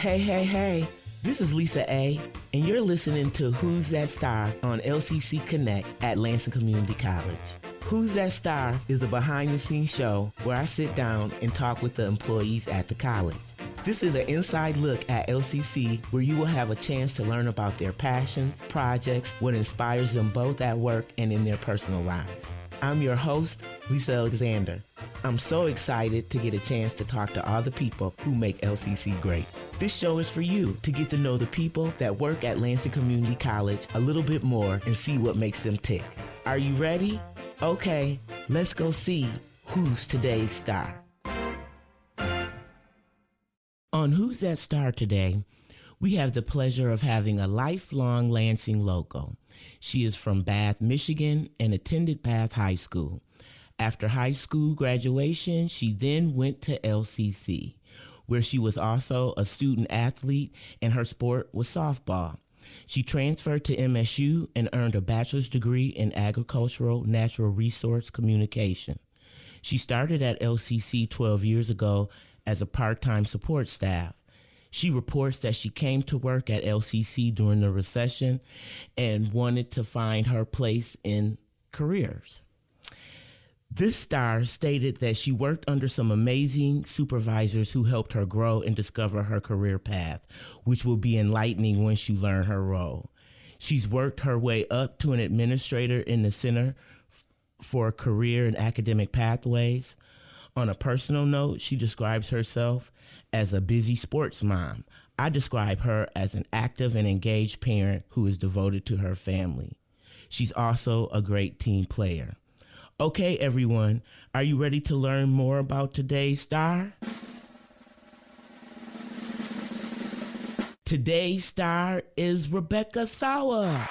Hey. This is Lisa A., and you're listening to Who's That Star on LCC Connect at Lansing Community College. Who's That Star is a behind-the-scenes show where I sit down and talk with the employees at the college. This is an inside look at LCC where you will have a chance to learn about their passions, projects, what inspires them both at work and in their personal lives. I'm your host, Lisa Alexander. I'm so excited to get a chance to talk to all the people who make LCC great. This show is for you to get to know the people that work at Lansing Community College a little bit more and see what makes them tick. Are you ready? Okay, let's go see who's today's star. On Who's That Star today, we have the pleasure of having a lifelong Lansing local. She is from Bath, Michigan, and attended Bath High School. After high school graduation, she then went to LCC, where she was also a student athlete and her sport was softball. She transferred to MSU and earned a bachelor's degree in agricultural natural resource communication. She started at LCC 12 years ago as a part-time support staff. She reports that she came to work at LCC during the recession and wanted to find her place in careers. This star stated that she worked under some amazing supervisors who helped her grow and discover her career path, which will be enlightening once you learn her role. She's worked her way up to an administrator in the Center for Career and Academic Pathways. On a personal note, she describes herself as a busy sports mom. I describe her as an active and engaged parent who is devoted to her family. She's also a great team player. Okay, everyone, are you ready to learn more about today's star? Today's star is Rebecca Sowa.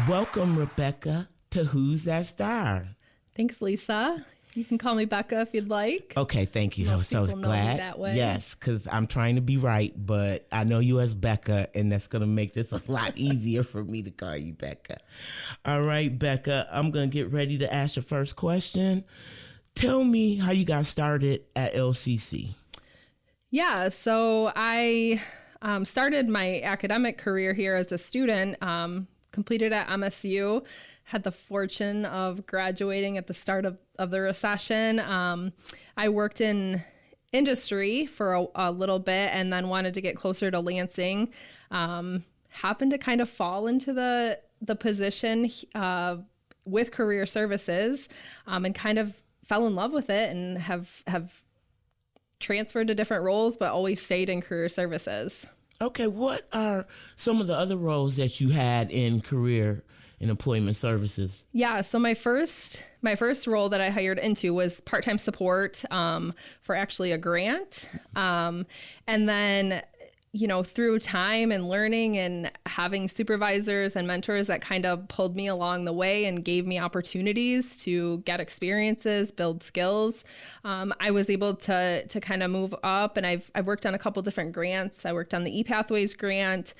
Welcome, Rebecca, to Who's That Star? Thanks, Lisa. You can call me Becca if you'd like. Okay, thank you. Most I'm so people know glad. me that way. Yes, because I'm trying to be right, but I know you as Becca, and that's going to make this a lot easier for me to call you Becca. All right, Becca, I'm going to get ready to ask your first question. Tell me how you got started at LCC. Yeah, so I started my academic career here as a student, completed at MSU, had the fortune of graduating at the start of the recession. I worked in industry for a little bit and then wanted to get closer to Lansing. Happened to kind of fall into the position with career services and kind of fell in love with it and have transferred to different roles, but always stayed in career services. Okay, what are some of the other roles that you had in career and employment services? Yeah, so my first role that I hired into was part-time support for actually a grant. And then, through time and learning and having supervisors and mentors that kind of pulled me along the way and gave me opportunities to get experiences, build skills, I was able to kind of move up. And I've worked on a couple different grants. I worked on the ePathways grant.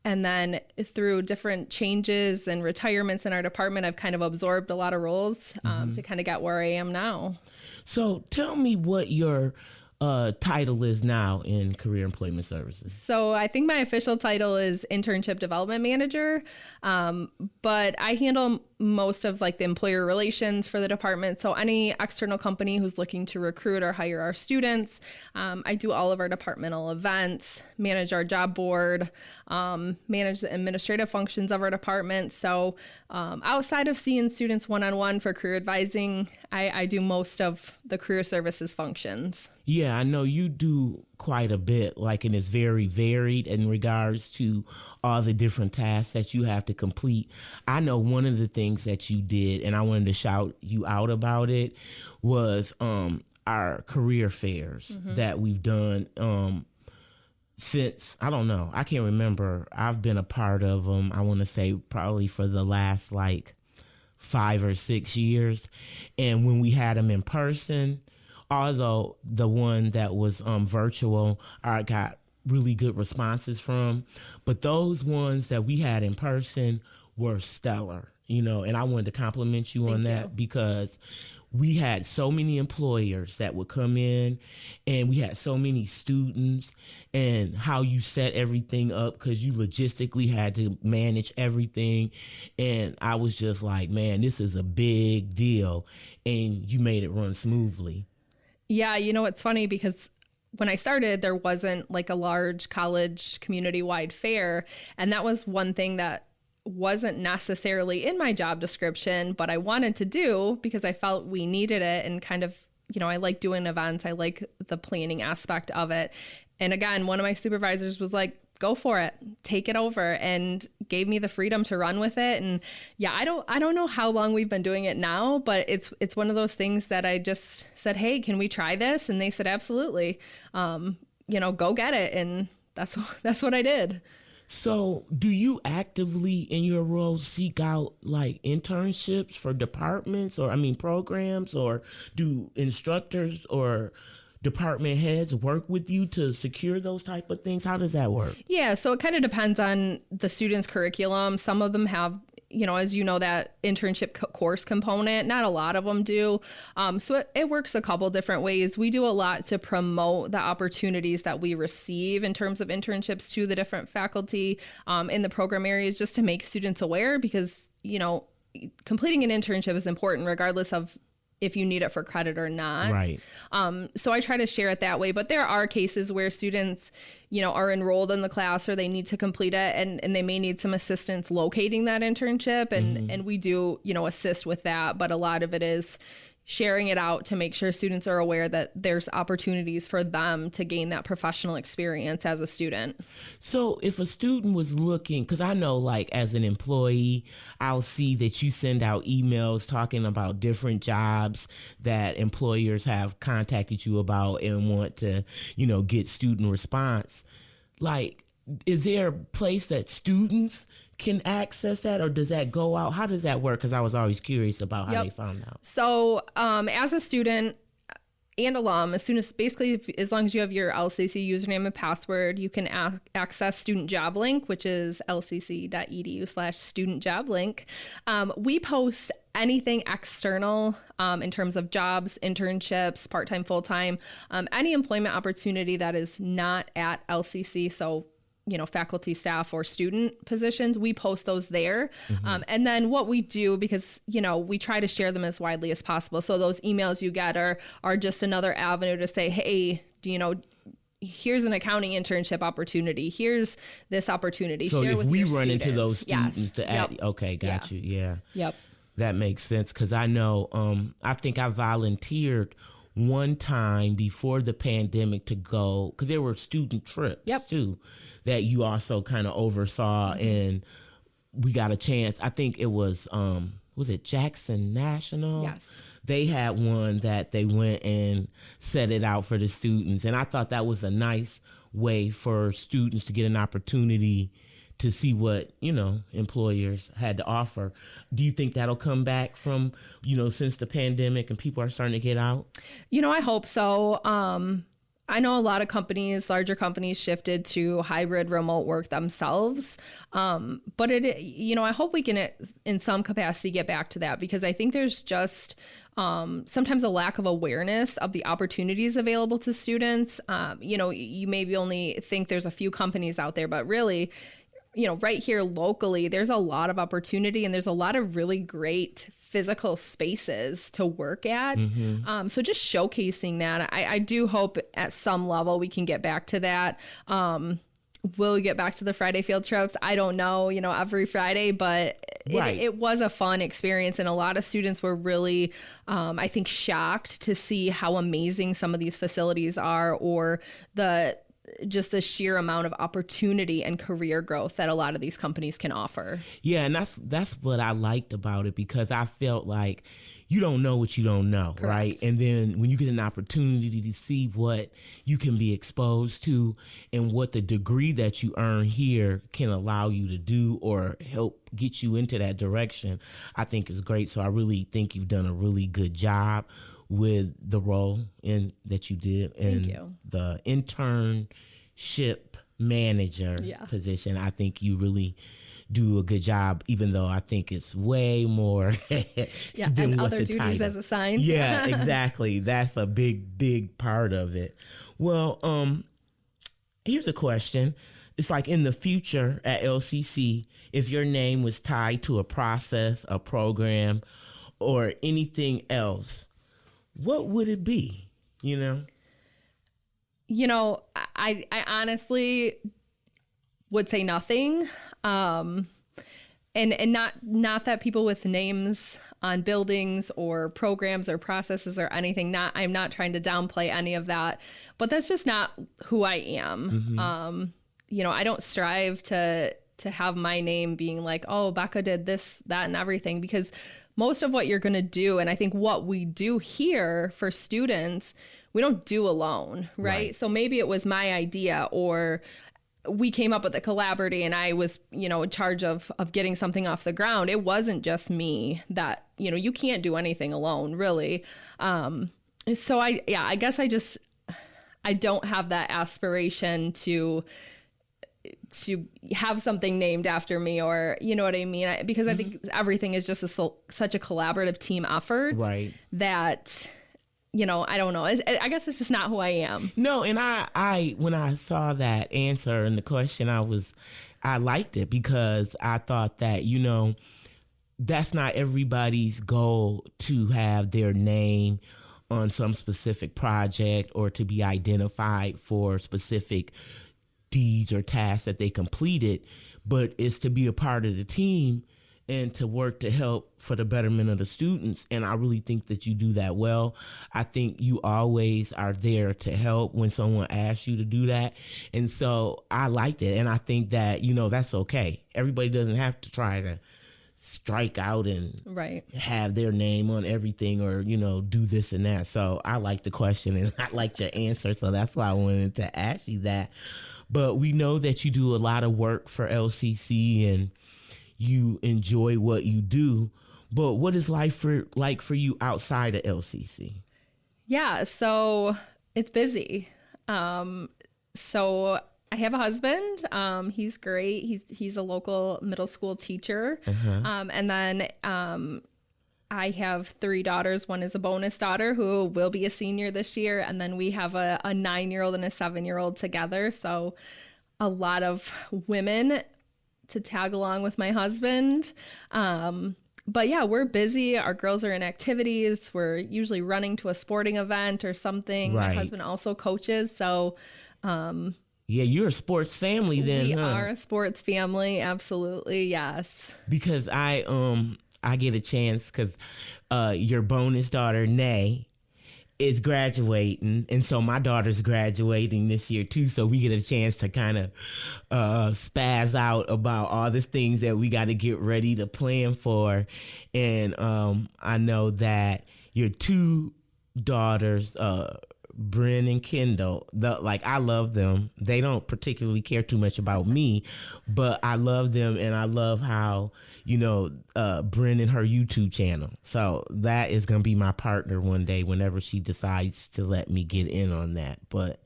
And then through different changes and retirements in our department, I've kind of absorbed a lot of roles to kind of get where I am now. So tell me what your title is now in career employment services. So I think my official title is Internship Development Manager, but I handle most of the employer relations for the department. So any external company who's looking to recruit or hire our students, I do all of our departmental events, manage our job board, manage the administrative functions of our department. So outside of seeing students one-on-one for career advising, I do most of the career services functions. Yeah, I know you do quite a bit, and it's very varied in regards to all the different tasks that you have to complete. I know one of the things that you did, and I wanted to shout you out about it, was our career fairs that we've done since, I don't know, I can't remember. I've been a part of them, I want to say probably for the last 5 or 6 years. And when we had them in person, although the one that was virtual, I got really good responses from, but those ones that we had in person were stellar, and I wanted to compliment you on that because we had so many employers that would come in, and we had so many students, and how you set everything up because you logistically had to manage everything. And I was just like, man, this is a big deal. And you made it run smoothly. Yeah, it's funny because when I started, there wasn't like a large college community-wide fair. And that was one thing that wasn't necessarily in my job description, but I wanted to do because I felt we needed it. And kind of, I like doing events. I like the planning aspect of it. And again, one of my supervisors was like, go for it, take it over, and gave me the freedom to run with it. And yeah, I don't know how long we've been doing it now, but it's one of those things that I just said, hey, can we try this? And they said, absolutely. Go get it. And that's what I did. So do you actively in your role seek out like internships for departments or programs, or do instructors or department heads work with you to secure those type of things? How does that work? Yeah, so it kind of depends on the student's curriculum. Some of them have, as you know, that internship course component. Not a lot of them do. So it works a couple different ways. We do a lot to promote the opportunities that we receive in terms of internships to the different faculty in the program areas, just to make students aware, because, completing an internship is important regardless of if you need it for credit or not. Right. So I try to share it that way. But there are cases where students, are enrolled in the class or they need to complete it, and they may need some assistance locating that internship. And we do, assist with that. But a lot of it is sharing it out to make sure students are aware that there's opportunities for them to gain that professional experience as a student. So if a student was looking, because I know like as an employee, I'll see that you send out emails talking about different jobs that employers have contacted you about and want to, get student response. Like, is there a place that students can access that, or does that go out? How does that work? Because I was always curious about how they found out. So as a student and alum, as long as you have your LCC username and password, you can access Student Job Link, which is lcc.edu/student job link. We post anything external in terms of jobs, internships, part-time, full-time, any employment opportunity that is not at LCC. So faculty, staff, or student positions, we post those there. And then what we do, because, we try to share them as widely as possible. So those emails you get are just another avenue to say, hey, here's an accounting internship opportunity. Here's this opportunity. So share if with we your run students. into those students yes. to add, okay, got you. Yeah. Yep. That makes sense. Cause I know, I think I volunteered one time before the pandemic to go, cause there were student trips too, that you also kind of oversaw, and we got a chance. I think it was it Jackson National? Yes. They had one that they went and set it out for the students. And I thought that was a nice way for students to get an opportunity to see what, employers had to offer. Do you think that'll come back from, since the pandemic and people are starting to get out? I hope so. I know a lot of companies, larger companies, shifted to hybrid remote work themselves. But I hope we can, in some capacity, get back to that, because I think there's just sometimes a lack of awareness of the opportunities available to students. You maybe only think there's a few companies out there, but really, right here locally, there's a lot of opportunity, and there's a lot of really great physical spaces to work at. So just showcasing that, I do hope at some level we can get back to that. Will we get back to the Friday field trips? I don't know, every Friday, but it was a fun experience. And a lot of students were really, I think, shocked to see how amazing some of these facilities are, or just the sheer amount of opportunity and career growth that a lot of these companies can offer. Yeah, and that's what I liked about it, because I felt like you don't know what you don't know, Correct. Right? And then when you get an opportunity to see what you can be exposed to and what the degree that you earn here can allow you to do or help get you into that direction, I think is great. So I really think you've done a really good job with the role that you did in the Internship Manager position. I think you really do a good job, even though I think it's way more Yeah, than and what other the duties title. as assigned. Yeah, exactly. That's a big part of it. Well, here's a question. It's like in the future at LCC, if your name was tied to a process, a program, or anything else, what would it be? You know? You know, I honestly would say nothing. And not that people with names on buildings or programs or processes or anything, I'm not trying to downplay any of that, but that's just not who I am. You know, I don't strive to have my name being like, oh, Becca did this, that, and everything, because most of what you're going to do, and I think what we do here for students, we don't do alone, right? So maybe it was my idea, or we came up with a collaborative and I was, you know, in charge of getting something off the ground. It wasn't just me. That, you know, you can't do anything alone, really. So I guess I don't have that aspiration to have something named after me, or, you know what I mean? Because I think everything is just such a collaborative team effort, Right. that, you know, I don't know. I guess it's just not who I am. No, and I when I saw that answer and the question, I liked it, because I thought that, you know, that's not everybody's goal to have their name on some specific project or to be identified for specific deeds or tasks that they completed, but it's to be a part of the team and to work to help for the betterment of the students. And I really think that you do that well. I think you always are there to help when someone asks you to do that. And so I liked it. And I think that, you know, that's okay. Everybody doesn't have to try to strike out and have their name on everything, or, you know, do this and that. So I like the question and I liked your answer. So that's why I wanted to ask you that. But we know that you do a lot of work for LCC and you enjoy what you do. But what is life like for you outside of LCC? Yeah, so it's busy. So I have a husband. He's great. He's a local middle school teacher. And then I have 3 daughters. One is a bonus daughter who will be a senior this year. And then we have a 9-year-old and a 7-year-old together. So a lot of women to tag along with my husband. But yeah, we're busy. Our girls are in activities. We're usually running to a sporting event or something. Right. My husband also coaches. So yeah, you're a sports family then, we are a sports family. Absolutely. Yes. Because I get a chance because your bonus daughter, Nay, is graduating. And so my daughter's graduating this year too. So we get a chance to kind of spaz out about all the things that we got to get ready to plan for. And I know that your 2 daughters, Bryn and Kendall, I love them. They don't particularly care too much about me, but I love them, and I love how, you know, Bryn and her YouTube channel. So that is going to be my partner one day whenever she decides to let me get in on that. But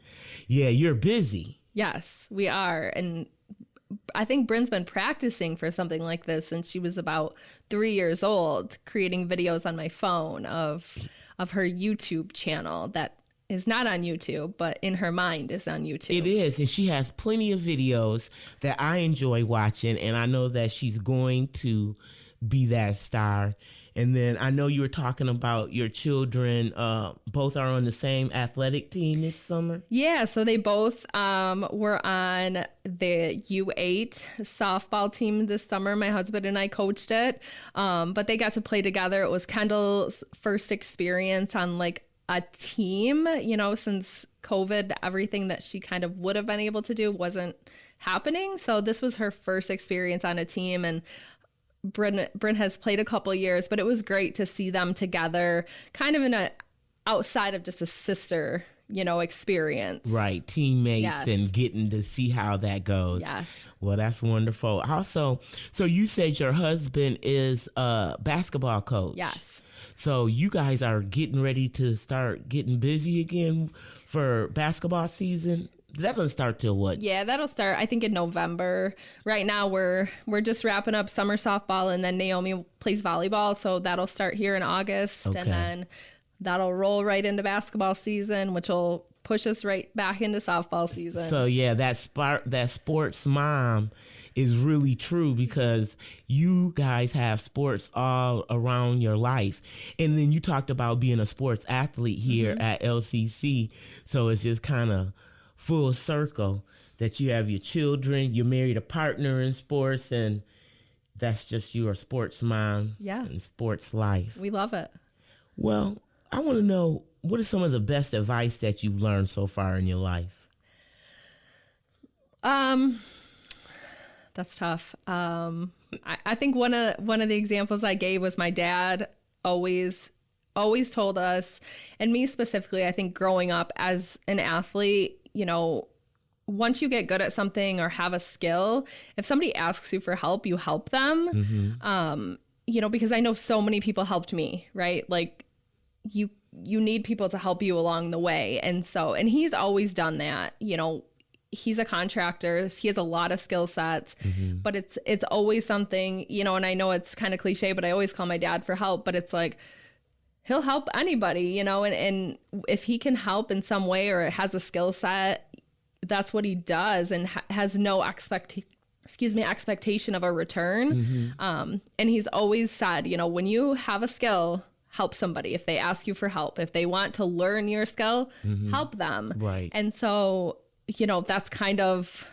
yeah, you're busy. Yes, we are. And I think Bryn's been practicing for something like this since she was about 3 years old, creating videos on my phone of her YouTube channel that is not on YouTube, but in her mind is on YouTube. It is, and she has plenty of videos that I enjoy watching, and I know that she's going to be that star. And then I know you were talking about your children. Both are on the same athletic team this summer. Yeah, so they both were on the U8 softball team this summer. My husband and I coached it, but they got to play together. It was Kendall's first experience on like a team, you know, since COVID, everything that she kind of would have been able to do wasn't happening. So this was her first experience on a team, and Bryn has played a couple years, but it was great to see them together, kind of in a outside of just a sister, you know, experience. Right, teammates. Yes. And getting to see how that goes. Yes. Well, that's wonderful. Also, so you said your husband is a basketball coach. Yes. So you guys are getting ready to start getting busy again for basketball season that doesn't start till what? Yeah, that'll start, I think, in November. Right now, we're just wrapping up summer softball, and then Naomi plays volleyball, so that'll start here in August, Okay. and then that'll roll right into basketball season, which will push us right back into softball season. So yeah, that sports mom is really true, because you guys have sports all around your life. And then you talked about being a sports athlete here at LCC. So it's just kind of full circle that you have your children, you married a partner in sports, and that's just your sports mom and sports life. We love it. Well, I want to know, what is some of the best advice that you've learned so far in your life? That's tough. I think one of the examples I gave was my dad always told us, and me specifically, I think growing up as an athlete, you know, once you get good at something or have a skill, if somebody asks you for help, you help them. You know, because I know so many people helped me, right? Like you need people to help you along the way. And he's always done that. You know, he's a contractor. He has a lot of skill sets, but it's always something, you know, and I know it's kind of cliche, but I always call my dad for help, but it's like, he'll help anybody, you know, and if he can help in some way or has a skill set, that's what he does, and has no expectation of a return. And he's always said, you know, when you have a skill, help somebody. If they ask you for help, if they want to learn your skill, help them. Right. And so, you know, that's kind of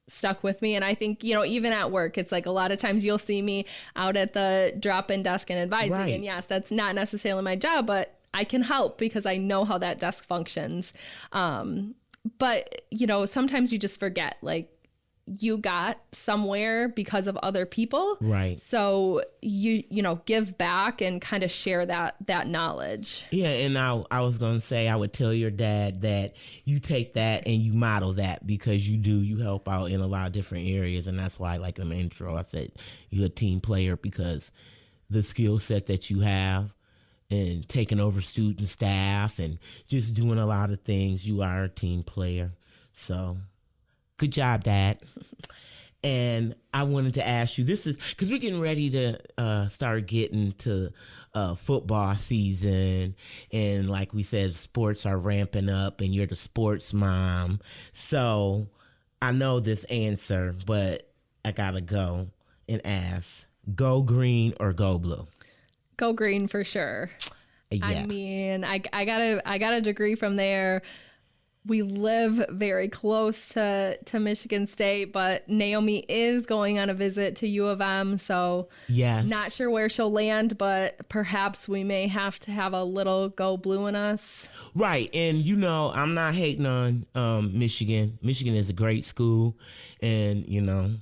stuck with me. And I think, you know, even at work, it's like a lot of times you'll see me out at the drop-in desk and advising. Right. And yes, that's not necessarily my job, but I can help because I know how that desk functions. But, you know, sometimes you just forget, like, you got somewhere because of other people. Right. So you know, give back and kind of share that knowledge. Yeah, and I was going to say, I would tell your dad that you take that and you model that, because you help out in a lot of different areas. And that's why, like in the intro, I said you're a team player, because the skill set that you have and taking over student staff and just doing a lot of things, you are a team player. So good job, Dad. And I wanted to ask you, this is because we're getting ready to start getting to football season. And like we said, sports are ramping up and you're the sports mom. So I know this answer, but I got to go and ask, go green or go blue? Go green for sure. Yeah. I mean, I got a degree from there. We live very close to Michigan State, but Naomi is going on a visit to U of M, so yes. Not sure where she'll land, but perhaps we may have to have a little go blue in us. Right, and you know, I'm not hating on Michigan. Michigan is a great school, and you know,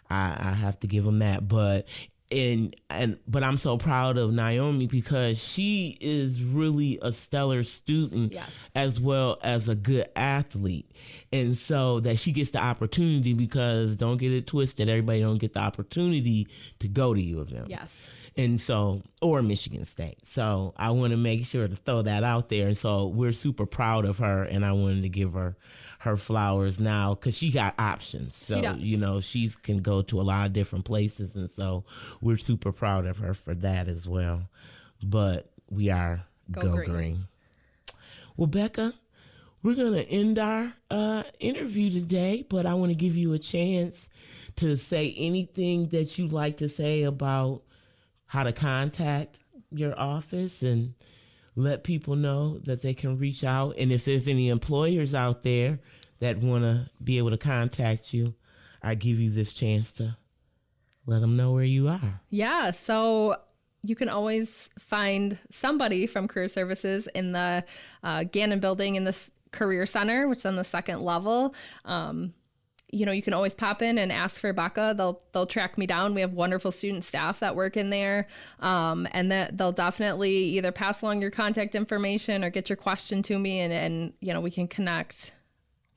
I have to give them that, but I'm so proud of Naomi, because she is really a stellar student. Yes. As well as a good athlete. And so that she gets the opportunity, because don't get it twisted, everybody don't get the opportunity to go to U of M. Yes. And so, or Michigan State. So I want to make sure to throw that out there. And so we're super proud of her, and I wanted to give her flowers now, because she got options. So, you know, she can go to a lot of different places. And so we're super proud of her for that as well. But we are go green. Well, Becca, we're going to end our interview today, but I want to give you a chance to say anything that you'd like to say about how to contact your office and let people know that they can reach out. And if there's any employers out there that want to be able to contact you, I give you this chance to let them know where you are. Yeah, so you can always find somebody from Career Services in the Gannon building in the Career Center, which is on the second level. You know, you can always pop in and ask for Becca. They'll track me down. We have wonderful student staff that work in there, and that they'll definitely either pass along your contact information or get your question to me, and you know, we can connect.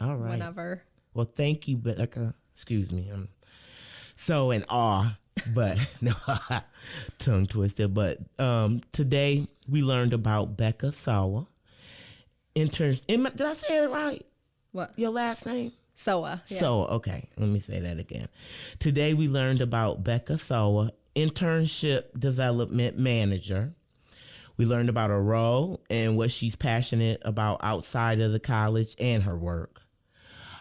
All right. Whenever. Well, thank you, Becca. Excuse me. I'm so in awe, but no, tongue twisted. But today we learned about Becca Sowa. Did I say it right? What? Your last name? Sowa. Yeah. Sowa, okay. Let me say that again. Today we learned about Becca Sowa, Internship Development Manager. We learned about her role and what she's passionate about outside of the college and her work.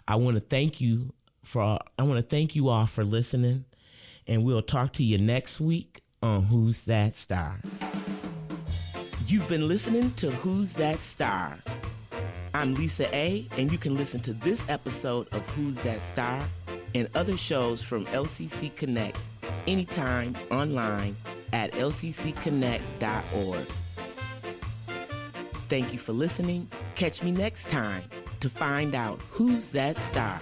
I want to thank you all for listening, and we'll talk to you next week on Who's That Star. You've been listening to Who's That Star. I'm Lisa A., and you can listen to this episode of Who's That Star and other shows from LCC Connect anytime online at lccconnect.org. Thank you for listening. Catch me next time to find out who's that star.